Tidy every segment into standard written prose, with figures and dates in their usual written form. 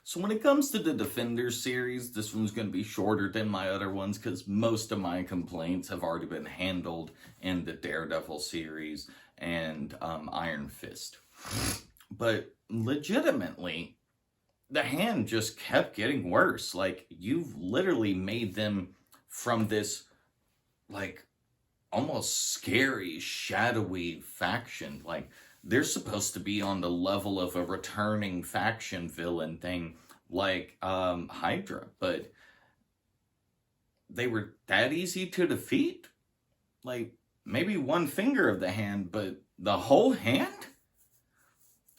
So when it comes to the Defenders series, this one's going to be shorter than my other ones because most of my complaints have already been handled in the Daredevil series and Iron Fist. But legitimately, the Hand just kept getting worse. Like, you've literally made them from this, like, almost scary, shadowy faction. Like, they're supposed to be on the level of a returning faction villain thing like Hydra, but they were that easy to defeat? Like, maybe one finger of the Hand, but the whole hand?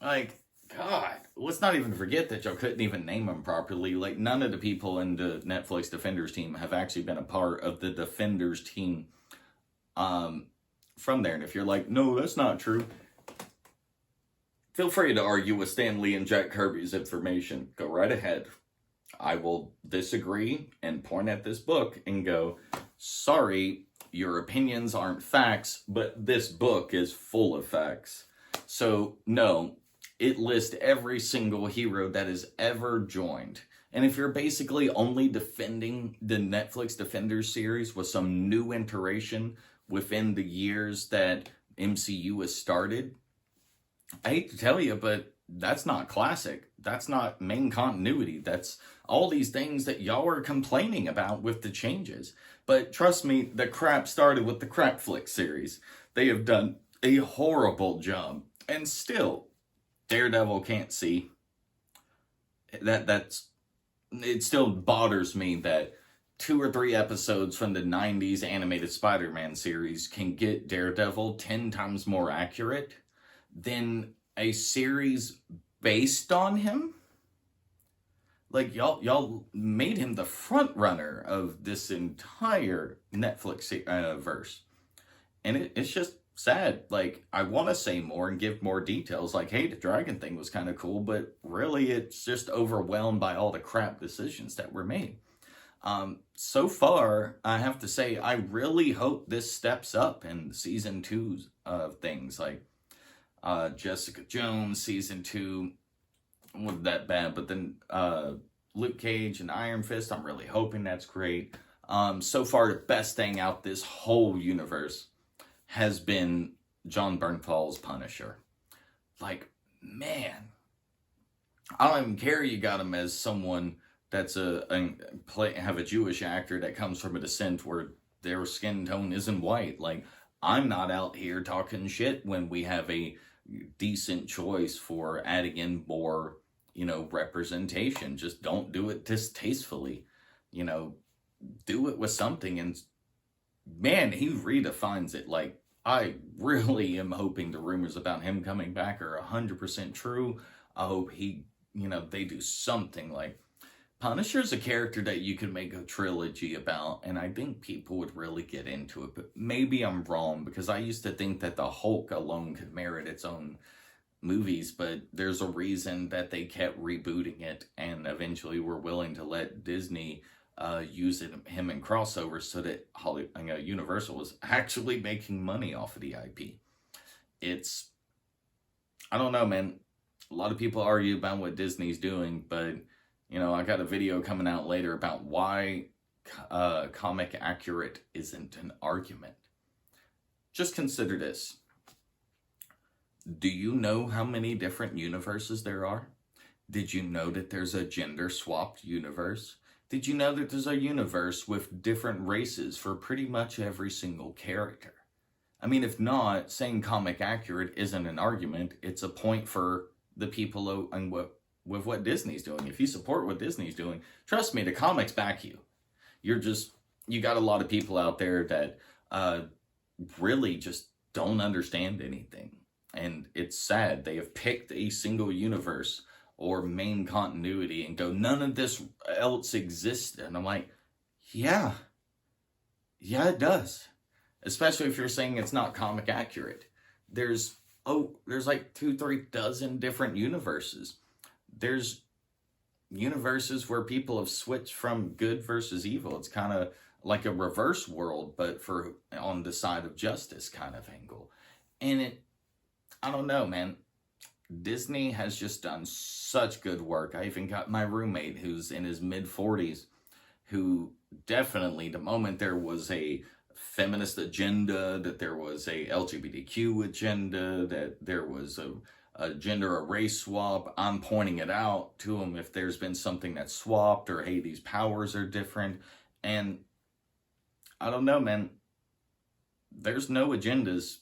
Like, God, let's not even forget that y'all couldn't even name them properly. Like, none of the people in the Netflix Defenders team have actually been a part of the Defenders team from there. And if you're like, no, that's not true, feel free to argue with Stan Lee and Jack Kirby's information. Go right ahead. I will disagree and point at this book and go, sorry, your opinions aren't facts, but this book is full of facts. So, no, it lists every single hero that has ever joined. And if you're basically only defending the Netflix Defenders series with some new iteration within the years that MCU has started, I hate to tell you, but that's not classic. That's not main continuity. That's all these things that y'all are complaining about with the changes. But trust me, the crap started with the Crap Flick series. They have done a horrible job. And still, Daredevil can't see. It still bothers me that 2 or 3 episodes from the 90s animated Spider-Man series can get Daredevil 10 times more accurate than a series based on him. Like, y'all made him the front runner of this entire Netflix verse. And it's just sad. Like, I want to say more and give more details. Like, hey, the dragon thing was kind of cool, but really it's just overwhelmed by all the crap decisions that were made. So far, I have to say, I really hope this steps up in season 2 of things. Like, Jessica Jones season 2 wasn't that bad, but then Luke Cage and Iron Fist, I'm really hoping that's great. So far, the best thing out this whole universe has been Jon Bernthal's Punisher. Like, man, I don't even care you got him as someone that's have a Jewish actor that comes from a descent where their skin tone isn't white. Like, I'm not out here talking shit when we have a decent choice for adding in more, representation. Just don't do it distastefully. Do it with something. And man, he redefines it. Like, I really am hoping the rumors about him coming back are 100% true. I hope they do something. Like, Punisher's a character that you could make a trilogy about, and I think people would really get into it. But maybe I'm wrong, because I used to think that the Hulk alone could merit its own movies, but there's a reason that they kept rebooting it and eventually were willing to let Disney use him in crossovers so that Universal was actually making money off of the IP. I don't know, man. A lot of people argue about what Disney's doing, but I got a video coming out later about why comic accurate isn't an argument. Just consider this. Do you know how many different universes there are? Did you know that there's a gender-swapped universe? Did you know that there's a universe with different races for pretty much every single character? I mean, if not, saying comic accurate isn't an argument. It's a point for the people and with what Disney's doing. If you support what Disney's doing, trust me, the comics back you. You got a lot of people out there that really just don't understand anything. And it's sad. They have picked a single universe or main continuity and go, none of this else exists. And I'm like, yeah, it does. Especially if you're saying it's not comic accurate. There's like 2-3 dozen different universes. There's universes where people have switched from good versus evil. It's kind of like a reverse world, but for on the side of justice kind of angle. And I don't know, man. Disney has just done such good work. I even got my roommate who's in his mid 40s, who definitely, the moment there was a feminist agenda, that there was a LGBTQ agenda, that there was a gender or race swap, I'm pointing it out to him if there's been something that's swapped, or hey, these powers are different. And I don't know, man, there's no agendas.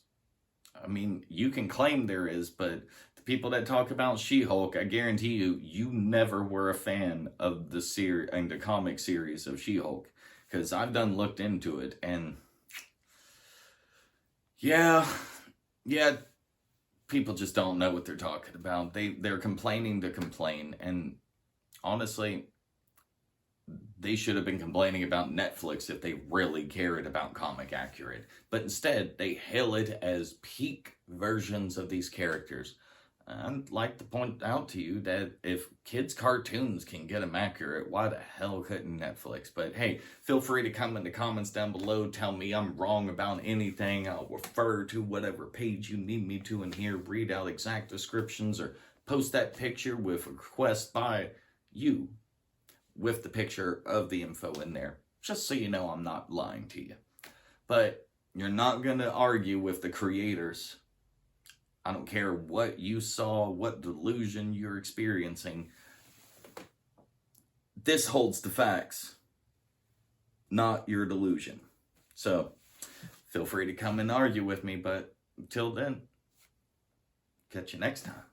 I mean, you can claim there is, but the people that talk about She-Hulk, I guarantee you never were a fan of the series and the comic series of She-Hulk, because I've done looked into it, and yeah, people just don't know what they're talking about. They're complaining to complain, and honestly, they should have been complaining about Netflix if they really cared about comic accurate. But instead, they hail it as peak versions of these characters. I'd like to point out to you that if kids' cartoons can get them accurate, why the hell couldn't Netflix? But hey, feel free to come in the comments down below. Tell me I'm wrong about anything. I'll refer to whatever page you need me to in here, read out exact descriptions, or post that picture with a request by you with the picture of the info in there, just so you know I'm not lying to you. But you're not going to argue with the creators. I don't care what you saw, what delusion you're experiencing. This holds the facts, not your delusion. So feel free to come and argue with me, but until then, catch you next time.